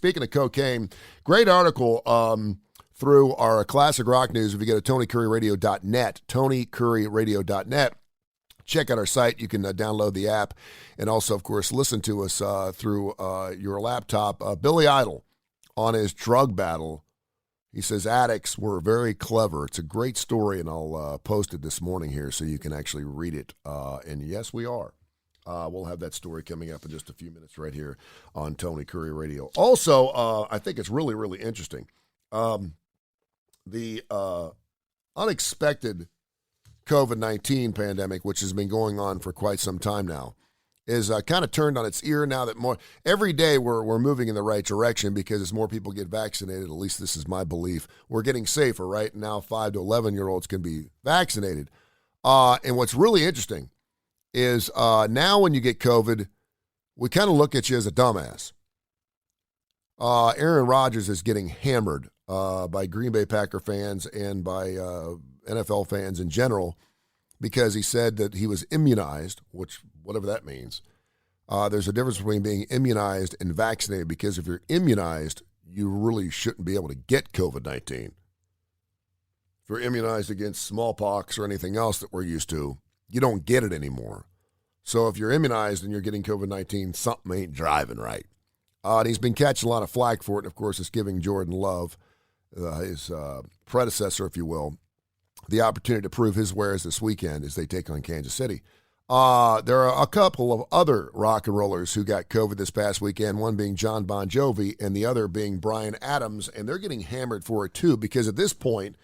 speaking of cocaine, great article through our Classic Rock News. If you go to TonyCurryRadio.net, TonyCurryRadio.net, check out our site. You can download the app and also, of course, listen to us through your laptop. Billy Idol on his drug battle. He says addicts were very clever. It's a great story, and I'll post it this morning here so you can actually read it. And yes, we are. We'll have that story coming up in just a few minutes right here on Tony Curry Radio. Also, I think it's really, really interesting. The unexpected COVID-19 pandemic, which has been going on for quite some time now, is kind of turned on its ear now that every day we're moving in the right direction because as more people get vaccinated, at least this is my belief, we're getting safer, right? Now 5 to 11-year-olds can be vaccinated. And what's really interesting is now when you get COVID, we kind of look at you as a dumbass. Aaron Rodgers is getting hammered by Green Bay Packer fans and by NFL fans in general because he said that he was immunized, which whatever that means. There's a difference between being immunized and vaccinated because if you're immunized, you really shouldn't be able to get COVID-19. If you're immunized against smallpox or anything else that we're used to, you don't get it anymore. So if you're immunized and you're getting COVID-19, something ain't driving right. And he's been catching a lot of flack for it. And of course, it's giving Jordan Love, his predecessor, if you will, the opportunity to prove his wares this weekend as they take on Kansas City. There are a couple of other rock and rollers who got COVID this past weekend, one being John Bon Jovi and the other being Bryan Adams, and they're getting hammered for it too because at this point,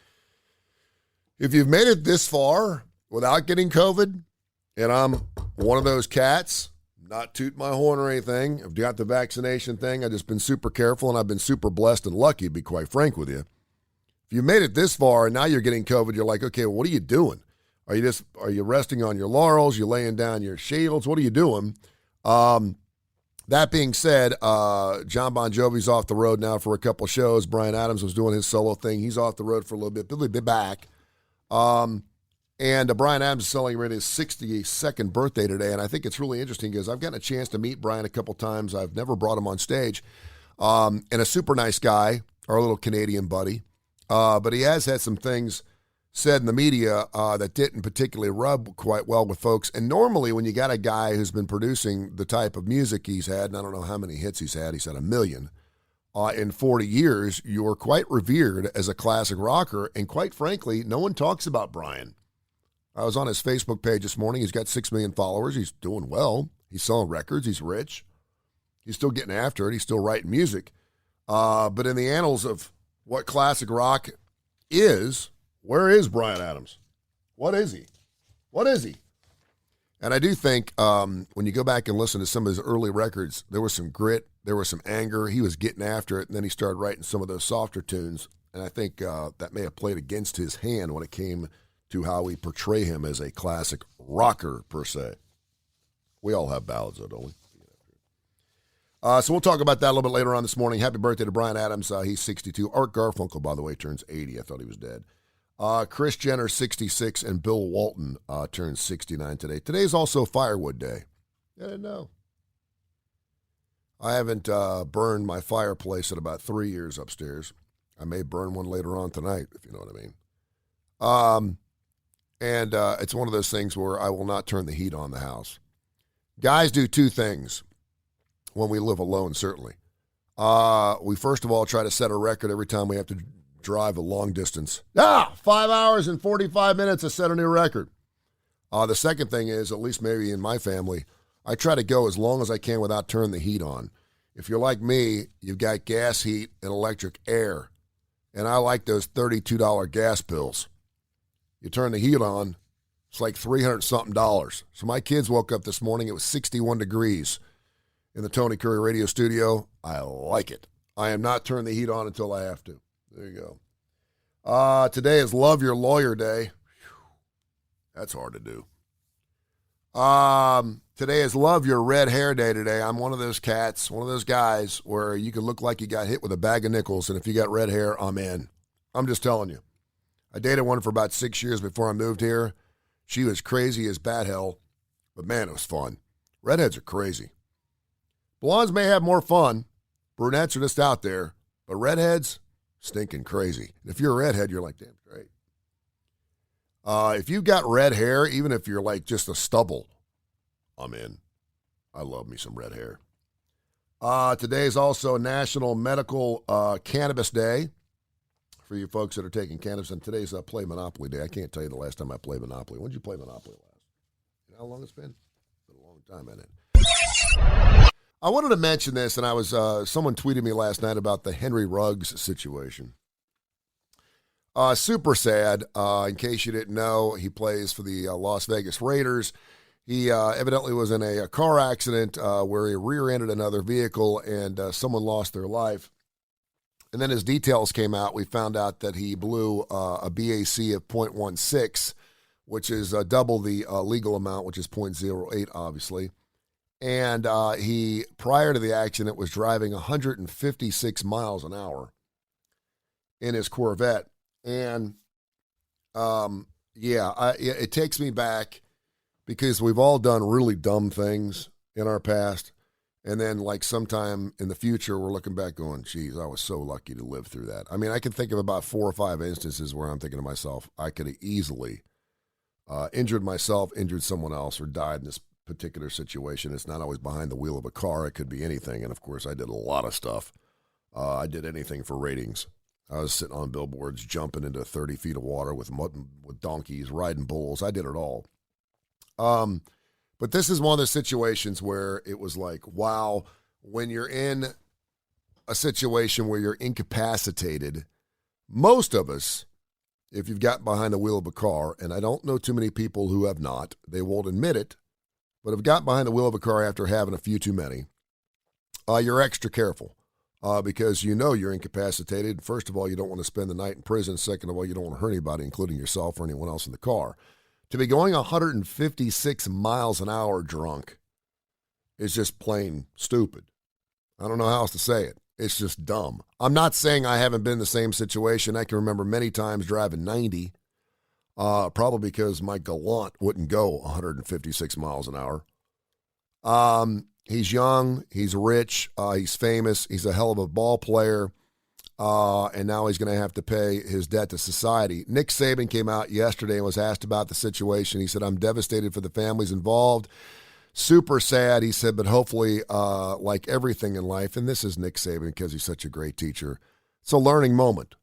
if you've made it this far without getting COVID, and I'm one of those cats, not toot my horn or anything, I've got the vaccination thing, I've just been super careful and I've been super blessed and lucky, to be quite frank with you. If you made it this far and now you're getting COVID, you're like, okay, well, what are you doing? Are you resting on your laurels? You laying down your shields? What are you doing? That being said, John Bon Jovi's off the road now for a couple shows. Bryan Adams was doing his solo thing. He's off the road for a little bit. He'll be back. And Bryan Adams is celebrating his 62nd birthday today, and I think it's really interesting because I've gotten a chance to meet Bryan a couple times. I've never brought him on stage. And a super nice guy, our little Canadian buddy. But he has had some things said in the media that didn't particularly rub quite well with folks. And normally when you got a guy who's been producing the type of music he's had, and I don't know how many hits he's had 1 million, in 40 years, you're quite revered as a classic rocker. And quite frankly, no one talks about Bryan. I was on his Facebook page this morning. He's got 6 million followers. He's doing well. He's selling records. He's rich. He's still getting after it. He's still writing music. But in the annals of what classic rock is, where is Bryan Adams? What is he? What is he? And I do think when you go back and listen to some of his early records, there was some grit, there was some anger. He was getting after it, and then he started writing some of those softer tunes. And I think that may have played against his hand when it came to how we portray him as a classic rocker, per se. We all have ballads, though, don't we? So we'll talk about that a little bit later on this morning. Happy birthday to Bryan Adams. He's 62. Art Garfunkel, by the way, turns 80. I thought he was dead. Kris Jenner, 66, and Bill Walton turns 69 today. Today's also Firewood Day. I didn't know. I haven't burned my fireplace in about 3 years upstairs. I may burn one later on tonight, if you know what I mean. And it's one of those things where I will not turn the heat on the house. Guys do two things when we live alone, certainly. We first of all try to set a record every time we have to drive a long distance. 5 hours and 45 minutes to set a new record. The second thing is, at least maybe in my family, I try to go as long as I can without turning the heat on. If you're like me, you've got gas heat and electric air. And I like those $32 gas bills. You turn the heat on, it's like $300-something. So my kids woke up this morning, it was 61 degrees in the Tony Curry radio studio. I like it. I am not turning the heat on until I have to. There you go. Today is Love Your Lawyer Day. That's hard to do. Today is Love Your Red Hair Day today. I'm one of those cats, one of those guys where you can look like you got hit with a bag of nickels, and if you got red hair, I'm in. I'm just telling you. I dated one for about 6 years before I moved here. She was crazy as bat hell, but man, it was fun. Redheads are crazy. Blondes may have more fun, Brunettes are just out there, but redheads, stinking crazy. If you're a redhead, you're like, damn straight. If you've got red hair, even if you're like just a stubble, I'm in. I love me some red hair. Today is also National Medical Cannabis Day for you folks that are taking cannabis. And today's Play Monopoly Day. I can't tell you the last time I played Monopoly. When did you play Monopoly last? You know how long it's been? It's been a long time, hasn't it? I wanted to mention this, and I was someone tweeted me last night about the Henry Ruggs situation. Super sad. In case you didn't know, he plays for the Las Vegas Raiders. He evidently was in a car accident where he rear-ended another vehicle and someone lost their life. And then as details came out, we found out that he blew a BAC of .16, which is double the legal amount, which is .08, obviously. And he, prior to the accident, was driving 156 miles an hour in his Corvette. And, it takes me back because we've all done really dumb things in our past. And then, like, sometime in the future, we're looking back going, geez, I was so lucky to live through that. I mean, I can think of about 4 or 5 instances where I'm thinking to myself, I could have easily injured myself, injured someone else, or died in this particular situation. It's not always behind the wheel of a car. It could be anything. And, of course, I did a lot of stuff. I did anything for ratings. I was sitting on billboards, jumping into 30 feet of water with donkeys, riding bulls. I did it all. But this is one of the situations where it was like, wow, when you're in a situation where you're incapacitated, most of us, if you've gotten behind the wheel of a car, and I don't know too many people who have not, they won't admit it, but have gotten behind the wheel of a car after having a few too many, you're extra careful because you know you're incapacitated. First of all, you don't want to spend the night in prison. Second of all, you don't want to hurt anybody, including yourself or anyone else in the car. To be going 156 miles an hour drunk is just plain stupid. I don't know how else to say it. It's just dumb. I'm not saying I haven't been in the same situation. I can remember many times driving 90, probably because my Galant wouldn't go 156 miles an hour. He's young, he's rich, he's famous, he's a hell of a ball player. And now he's going to have to pay his debt to society. Nick Saban came out yesterday and was asked about the situation. He said, I'm devastated for the families involved. Super sad, he said, but hopefully, like everything in life, and this is Nick Saban because he's such a great teacher, it's a learning moment.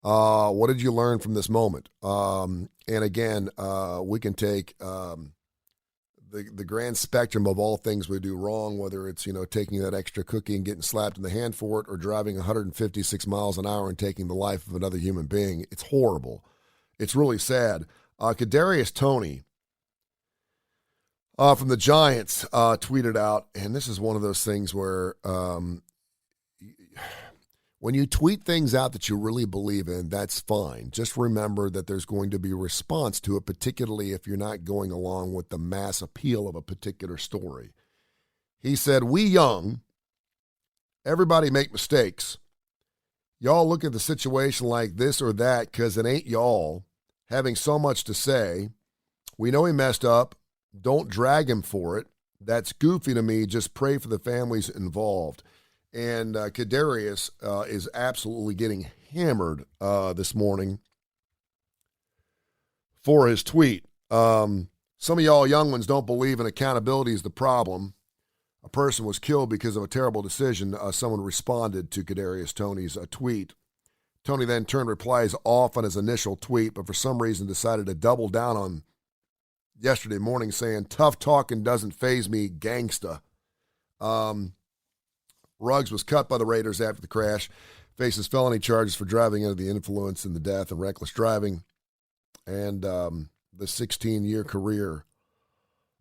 What did you learn from this moment? And again, we can take the grand spectrum of all things we do wrong, whether it's, taking that extra cookie and getting slapped in the hand for it or driving 156 miles an hour and taking the life of another human being. It's horrible. It's really sad. Kadarius Toney from the Giants tweeted out, and this is one of those things where when you tweet things out that you really believe in, that's fine. Just remember that there's going to be a response to it, particularly if you're not going along with the mass appeal of a particular story. He said, we young, everybody make mistakes. Y'all look at the situation like this or that because it ain't y'all having so much to say. We know he messed up. Don't drag him for it. That's goofy to me. Just pray for the families involved. And Kadarius is absolutely getting hammered this morning for his tweet. Some of y'all young ones don't believe in accountability is the problem. A person was killed because of a terrible decision. Someone responded to Kadarius Toney's tweet. Toney then turned replies off on his initial tweet, but for some reason decided to double down on yesterday morning saying, tough talking doesn't faze me, gangsta. Ruggs was cut by the Raiders after the crash, faces felony charges for driving under the influence in the death and reckless driving, and the 16-year career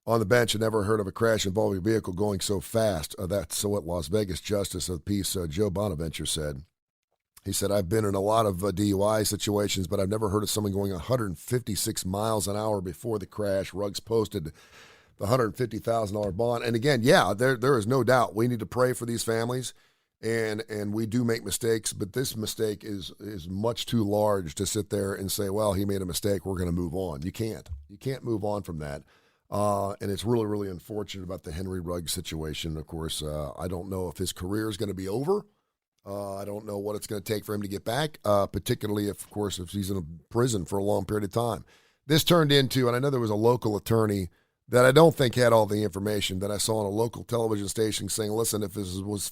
on the bench. I never heard of a crash involving a vehicle going so fast. That's what Las Vegas Justice of the Peace Joe Bonaventure said. He said, I've been in a lot of DUI situations, but I've never heard of someone going 156 miles an hour before the crash. Ruggs posted the $150,000 bond. And again, there is no doubt we need to pray for these families, and we do make mistakes, but this mistake is much too large to sit there and say, well, he made a mistake, we're going to move on. You can't move on from that. And it's really, really unfortunate about the Henry Ruggs situation. Of course, I don't know if his career is going to be over. I don't know what it's going to take for him to get back, particularly if, of course, if he's in prison for a long period of time. This turned into, and I know there was a local attorney that I don't think had all the information that I saw on a local television station saying, listen, if this was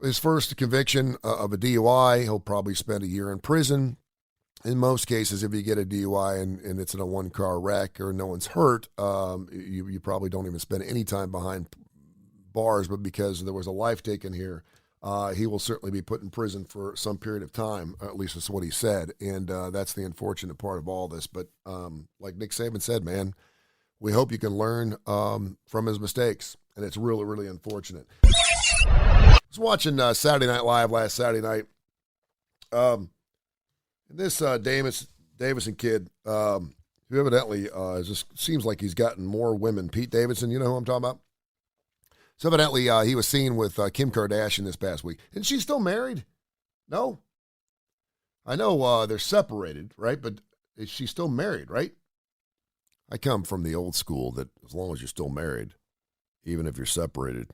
his first conviction of a DUI, he'll probably spend a year in prison. In most cases, if you get a DUI and it's in a one-car wreck or no one's hurt, you probably don't even spend any time behind bars, but because there was a life taken here, he will certainly be put in prison for some period of time, at least that's what he said, and that's the unfortunate part of all this. But like Nick Saban said, man, we hope you can learn from his mistakes, and it's really, really unfortunate. I was watching Saturday Night Live last Saturday night. This Davidson kid, who evidently just seems like he's gotten more women. Pete Davidson, you know who I'm talking about? So evidently he was seen with Kim Kardashian this past week. Isn't she still married? No? I know they're separated, right? But is she still married, right? I come from the old school that as long as you're still married, even if you're separated,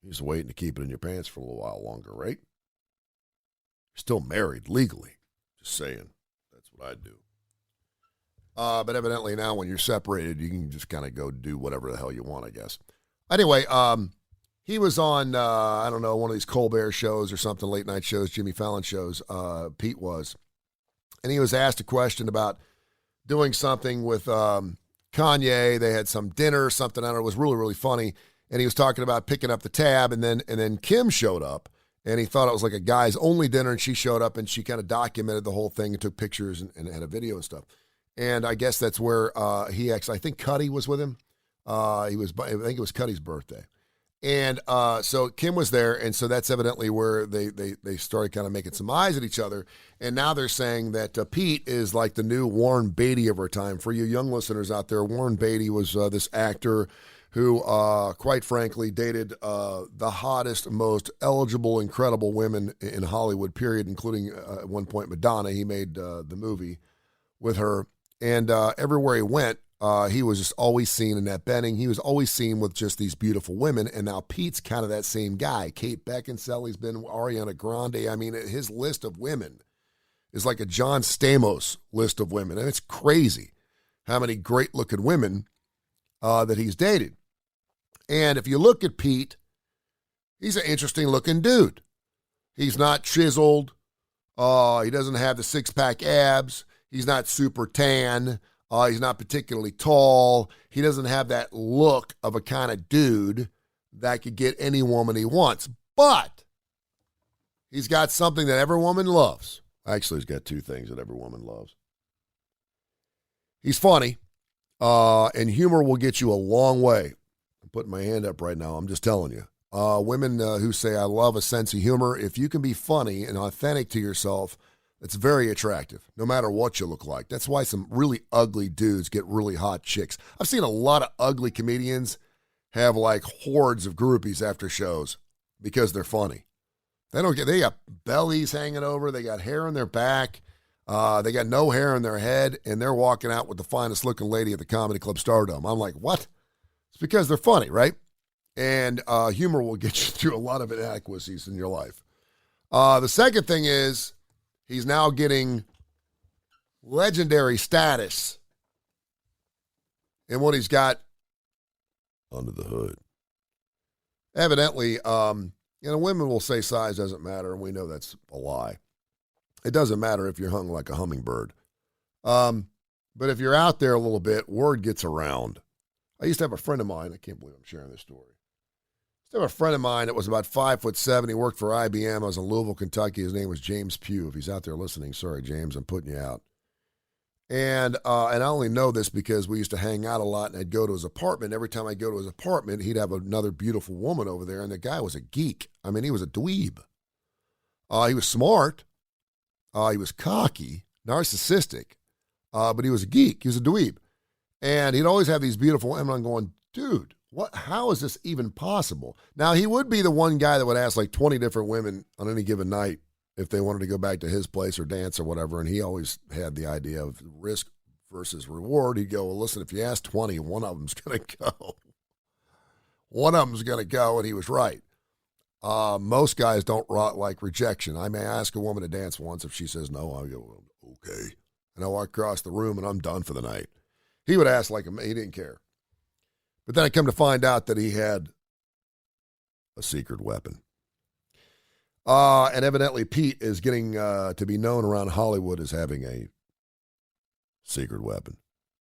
you're just waiting to keep it in your pants for a little while longer, right? You're still married legally. Just saying. That's what I'd do. But evidently now when you're separated, you can just kind of go do whatever the hell you want, I guess. Anyway, he was on, I don't know, one of these Colbert shows or something, late night shows, Jimmy Fallon shows, Pete was. And he was asked a question about doing something with Kanye. They had some dinner or something. I don't know. It was really, really funny. And he was talking about picking up the tab. And then Kim showed up. And he thought it was like a guys only dinner. And she showed up and she kind of documented the whole thing and took pictures and had a video and stuff. And I guess that's where he actually, I think Cuddy was with him. I think it was Cuddy's birthday. And so Kim was there, and so that's evidently where they started kind of making some eyes at each other. And now they're saying that Pete is like the new Warren Beatty of our time. For you young listeners out there, Warren Beatty was this actor who, quite frankly, dated the hottest, most eligible, incredible women in Hollywood, period, including at one point Madonna. He made the movie with her. And everywhere he went, he was just always seen in that Benning. He was always seen with just these beautiful women. And now Pete's kind of that same guy. Kate Beckinsale, he's been Ariana Grande. I mean, his list of women is like a John Stamos list of women. And it's crazy how many great-looking women that he's dated. And if you look at Pete, he's an interesting-looking dude. He's not chiseled. He doesn't have the six-pack abs. He's not super tan. He's not particularly tall. He doesn't have that look of a kind of dude that could get any woman he wants. But he's got something that every woman loves. Actually, he's got two things that every woman loves. He's funny, and humor will get you a long way. I'm putting my hand up right now. I'm just telling you. Women who say, I love a sense of humor, if you can be funny and authentic to yourself, it's very attractive, no matter what you look like. That's why some really ugly dudes get really hot chicks. I've seen a lot of ugly comedians have like hordes of groupies after shows because they're funny. They got bellies hanging over, they got hair on their back, they got no hair on their head, and they're walking out with the finest looking lady at the Comedy Club Stardome. I'm like, what? It's because they're funny, right? And humor will get you through a lot of inadequacies in your life. The second thing is, he's now getting legendary status in what he's got under the hood. Evidently, women will say size doesn't matter, and we know that's a lie. It doesn't matter if you're hung like a hummingbird. But if you're out there a little bit, word gets around. I used to have a friend of mine. I can't believe I'm sharing this story. I used to have a friend of mine that was about 5'7". He worked for IBM. I was in Louisville, Kentucky. His name was James Pugh. If he's out there listening, sorry, James, I'm putting you out. And I only know this because we used to hang out a lot, and I'd go to his apartment. Every time I'd go to his apartment, he'd have another beautiful woman over there, and the guy was a geek. I mean, he was a dweeb. He was smart. He was cocky, narcissistic, but he was a geek. He was a dweeb. And he'd always have these beautiful women. I'm going, dude, how is this even possible? Now, he would be the one guy that would ask like 20 different women on any given night if they wanted to go back to his place or dance or whatever. And he always had the idea of risk versus reward. He'd go, well, listen, if you ask 20, one of them's going to go. One of them's going to go, and he was right. Most guys don't like rejection. I may ask a woman to dance once. If she says no, I'll go, okay. And I walk across the room and I'm done for the night. He would ask like he didn't care. But then I come to find out that he had a secret weapon. And evidently Pete is getting to be known around Hollywood as having a secret weapon.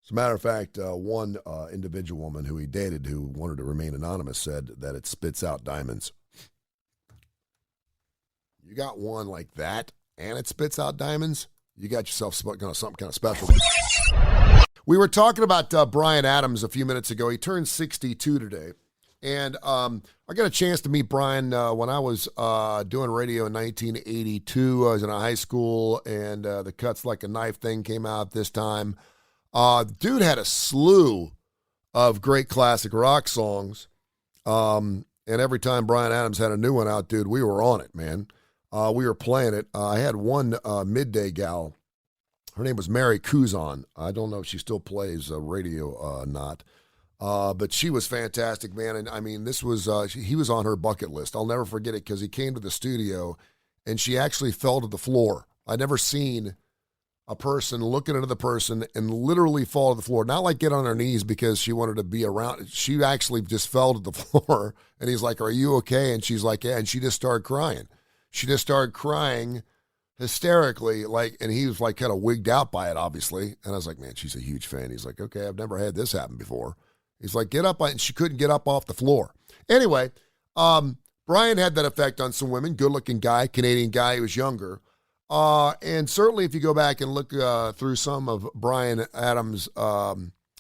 As a matter of fact, one individual woman who he dated who wanted to remain anonymous said that it spits out diamonds. You got one like that and it spits out diamonds, you got yourself something kind of special. We were talking about Bryan Adams a few minutes ago. He turned 62 today. And I got a chance to meet Bryan when I was doing radio in 1982. I was in a high school, and the Cuts Like a Knife thing came out this time. Dude had a slew of great classic rock songs. And every time Bryan Adams had a new one out, dude, we were on it, man. We were playing it. I had one midday gal. Her name was Mary Kuzon. I don't know if she still plays radio or not. But she was fantastic, man. And I mean, this was, he was on her bucket list. I'll never forget it because he came to the studio and she actually fell to the floor. I'd never seen a person look at another person and literally fall to the floor. Not like get on her knees because she wanted to be around. She actually just fell to the floor and he's like, "Are you okay?" And she's like, "Yeah." And she just started crying. She just started crying hysterically, like, and he was like kind of wigged out by it, obviously. And I was like, "Man, she's a huge fan." He's like, "Okay, I've never had this happen before." He's like, "Get up," and she couldn't get up off the floor. Anyway, Bryan had that effect on some women. Good-looking guy, Canadian guy. He was younger. And certainly if you go back and look through some of Bryan Adams'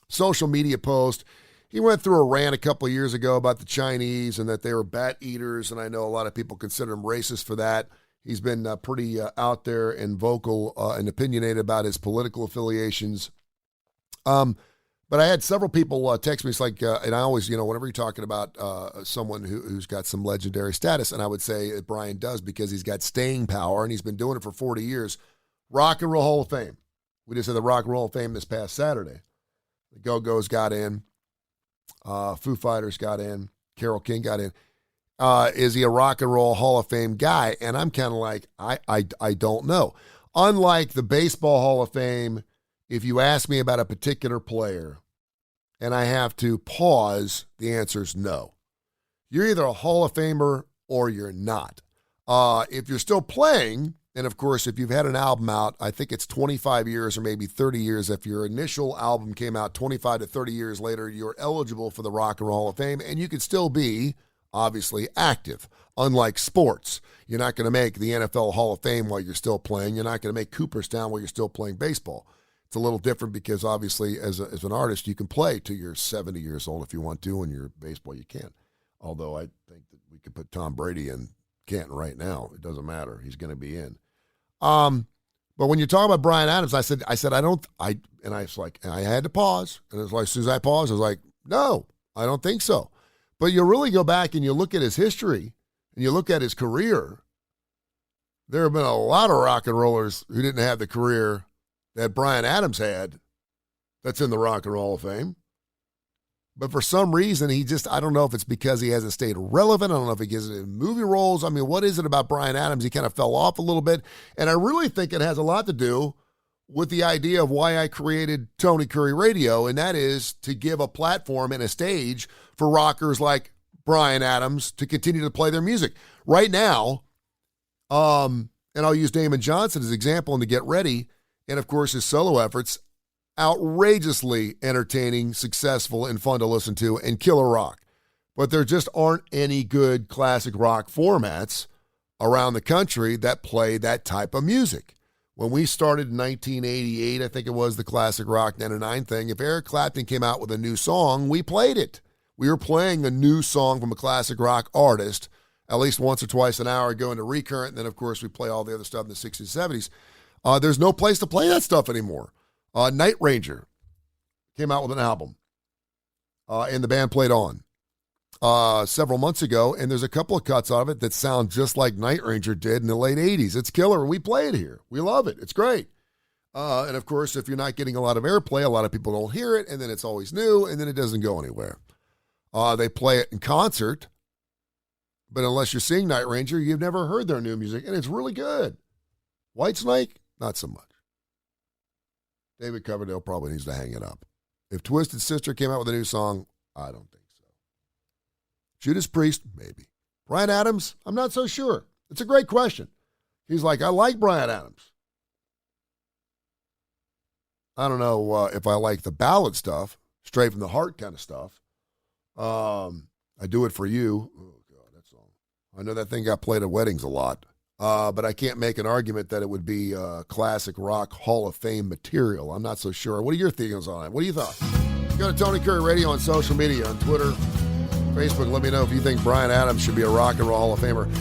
social media posts, he went through a rant a couple of years ago about the Chinese and that they were bat eaters, and I know a lot of people consider him racist for that. He's been pretty out there and vocal and opinionated about his political affiliations. But I had several people text me. It's like, and I always, whenever you're talking about someone who's got some legendary status, and I would say that Bryan does because he's got staying power and he's been doing it for 40 years. Rock and Roll Hall of Fame. We just had the Rock and Roll Hall of Fame this past Saturday. The Go-Go's got in. Foo Fighters got in. Carole King got in. Is he a Rock and Roll Hall of Fame guy? And I'm kind of like, I don't know. Unlike the Baseball Hall of Fame, if you ask me about a particular player and I have to pause, the answer is no. You're either a Hall of Famer or you're not. If you're still playing, and of course, if you've had an album out, I think it's 25 years or maybe 30 years. If your initial album came out 25 to 30 years later, you're eligible for the Rock and Roll Hall of Fame, and you could still be, obviously, active. Unlike sports, you're not going to make the NFL Hall of Fame while you're still playing. You're not going to make Cooperstown while you're still playing baseball. It's a little different because obviously as an artist, you can play till you're 70 years old if you want to, and you're baseball, you can't. Although I think that we could put Tom Brady in Canton right now. It doesn't matter. He's going to be in. But when you talk about Bryan Adams, I said, and I was like, and I had to pause. And it was like, as soon as I paused, I was like, no, I don't think so. But you really go back and you look at his history and you look at his career. There have been a lot of rock and rollers who didn't have the career that Bryan Adams had that's in the Rock and Roll Hall of Fame. But for some reason, I don't know if it's because he hasn't stayed relevant. I don't know if he gets it in movie roles. I mean, what is it about Bryan Adams? He kind of fell off a little bit. And I really think it has a lot to do with the idea of why I created Tony Curry Radio, and that is to give a platform and a stage for rockers like Bryan Adams to continue to play their music. Right now, and I'll use Damon Johnson as an example and to get ready, and of course his solo efforts, outrageously entertaining, successful, and fun to listen to, and killer rock. But there just aren't any good classic rock formats around the country that play that type of music. When we started in 1988, I think it was the Classic Rock 99 thing, if Eric Clapton came out with a new song, we played it. We were playing a new song from a classic rock artist at least once or twice an hour, going to Recurrent, and then, of course, we play all the other stuff in the 60s and 70s. There's no place to play that stuff anymore. Night Ranger came out with an album, and the band played on several months ago, and there's a couple of cuts of it that sound just like Night Ranger did in the late 80s. It's killer. We play it here. We love it. It's great. And, of course, if you're not getting a lot of airplay, a lot of people don't hear it, and then it's always new, and then it doesn't go anywhere. They play it in concert, But unless you're seeing Night Ranger, you've never heard their new music, and it's really good. Whitesnake, not so much. David Coverdale probably needs to hang it up. If Twisted Sister came out with a new song, I don't think so. Judas Priest, maybe. Bryan Adams, I'm not so sure. It's a great question. He's like, I like Bryan Adams. I don't know if I like the ballad stuff, straight from the heart kind of stuff. I Do It For You. Oh, God, that song. I know that thing got played at weddings a lot. But I can't make an argument that it would be classic rock Hall of Fame material. I'm not so sure. What are your feelings on it? What do you thought? Go to Tony Kurre Radio on social media, on Twitter, Facebook. Let me know if you think Bryan Adams should be a Rock and Roll Hall of Famer.